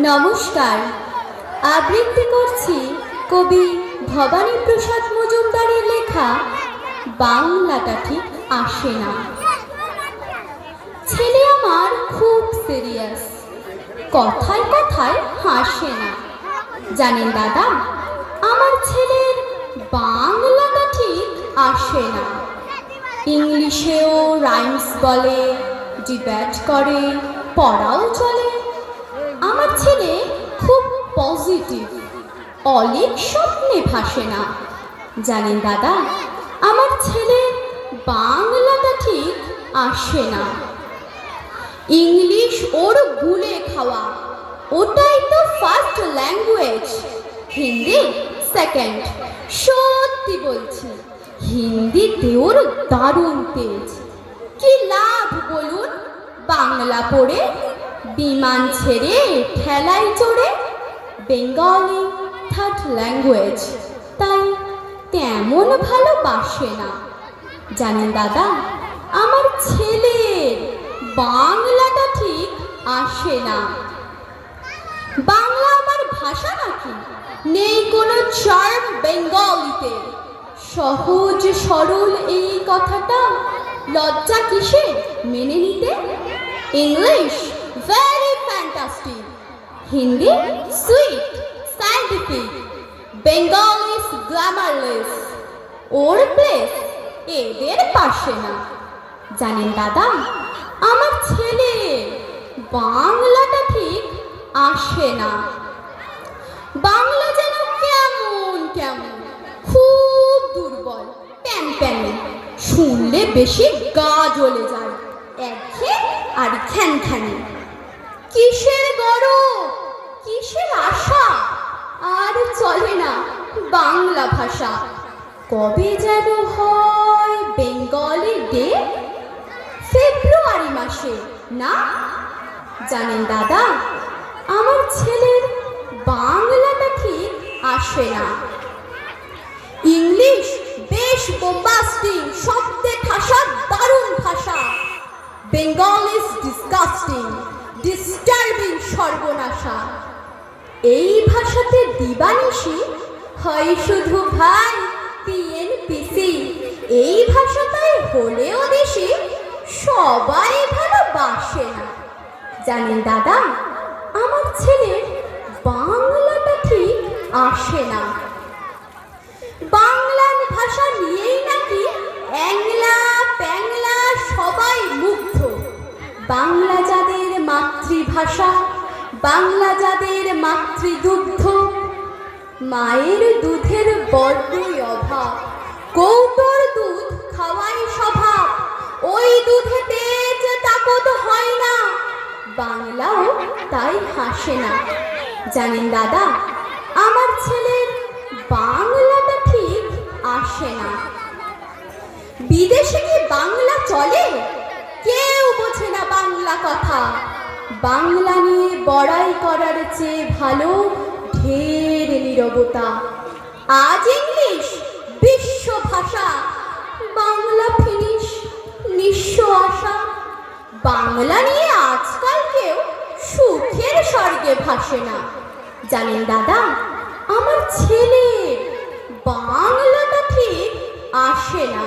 নমস্কার। আবৃত্তি করছি কবি ভবানী প্রসাদ মজুমদারের লেখা বাংলাটা ঠিক আসে না। ছেলে আমার খুব সিরিয়াস, কথায় কথায় হাসে না। জানেন দাদা, আমার ছেলের বাংলাটা ঠিক আসে না। ইংলিশেও রাইমস বলে, ডিবেট করে, পড়াও চলে। আমার ছেলে খুব পজিটিভ, অলিক স্বপ্নে ভাসে না। জানেন দাদা, আমার ছেলে বাংলাটা ঠিক আসে না। ইংলিশ ওর গুলে খাওয়া, ওটাই তো ফার্স্ট ল্যাঙ্গুয়েজ, হিন্দি সেকেন্ড। সত্যি বলছি, হিন্দিতে ওর দারুণ তেজ। কি লাভ বলুন বাংলা পড়ে, বিমান ছেড়ে ঠেলায় চড়ে। বেঙ্গলি থার্ড ল্যাঙ্গুয়েজ, তাই তেমন ভালোবাসে না। জানেন দাদা, আমার ছেলের বাংলাটা ঠিক আসে না। বাংলা আমার ভাষা নাকি? নেই কোনো চার্ম বেঙ্গলিতে। সহজ সরল এই কথাটা লজ্জা কিসে মেনে নিতে? English very fantastic, Hindi sweet scientific, Bengalis glamourless, ওর প্লেস এদের পাশে না। জানেন দাদা, আমার ছেলে বাংলাটা ঠিক আসে না। বাংলা যেন কেমন কেমন, খুব দুর্বল, প্যানপ্যানে, শুনলে বেশি গা জ্বলে যায়, একঘেয়ে আর খ্যানখ্যানে। কিসের গরব, কিসের আশা, আর চলে না বাংলা ভাষা। কবে যেন হয় বেঙ্গলি ডে, ফেব্রুয়ারি মাসে না? জানেন দাদা, আমার ছেলের বাংলাটা ঠিক আসে না। ইংলিশ বেশ বোম্বাস্টিং, শব্দে ঠাসা দারুণ ভাষা। বেঙ্গলিস ডিসকাস্টিং, ডিস্টার্বিং সর্বনাশা। এই ভাষাতে দিবানিশি হয় শুধু ভাই পিএনপিসি। এই ভাষাটাই হলেও দেশি, সবাই ভালোবাসে না। জানেন দাদা, আমার ছেলের বাংলাটা ঠিক আসে না। বাংলা ভাষা নিয়েই নাকি অ্যাংলা প্যাংলা সবাই মুগ্ধ। বাংলা যাদের মাতৃভাষা, বাংলা যাদের মাতৃদুগ্ধ। মায়ের দুধের বড়ই অভাব, কৌটোর দুধ খাওয়াই স্বভাব। ওই দুধে তেজ তাকত হয় না, বাংলাও তাই হাসে না। জানেন দাদা, আমার ছেলের বাংলাটা ঠিক আসে না। বিদেশে কি বাংলা চলে? কেউ বোঝে না বাংলা কথা। বাংলা নিয়ে বড়াই করার চেয়ে ভালো ঢের নীরবতা। আজ ইংলিশ বিশ্ব ভাষা, বাংলা ফিনিশ নিঃস্ব আশা। বাংলা নিয়ে আজকাল কেউ সুখের স্বর্গে ভাসে না। জানেন দাদা, আমার ছেলে বাংলাটা ঠিক আসে না।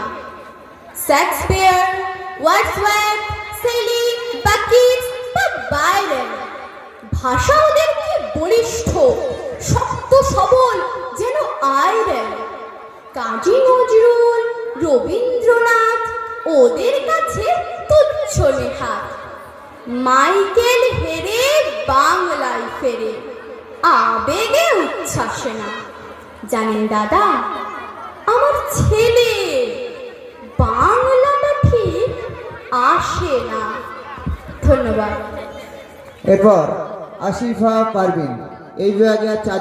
শেক্সপিয়ার, ওয়ার্ডসওয়ার্থ, শেলি, বাকিট বা বাইরন, ভাষা ওদের কি বলিষ্ঠ, শক্ত সবল যেন আয়রন। কাজী নজরুল, রবীন্দ্রনাথ ওদের কাছে তুচ্ছ নেহাত। মাইকেল হেরে বাংলায় ফেরে, আবেগে উচ্ছ্বাসে না। জানেন দাদা, আমার ছেলে বাংলাটা ঠিক আসে না। ধন্যবাদ। এরপর আসিফা পারভিন এই বিভাগে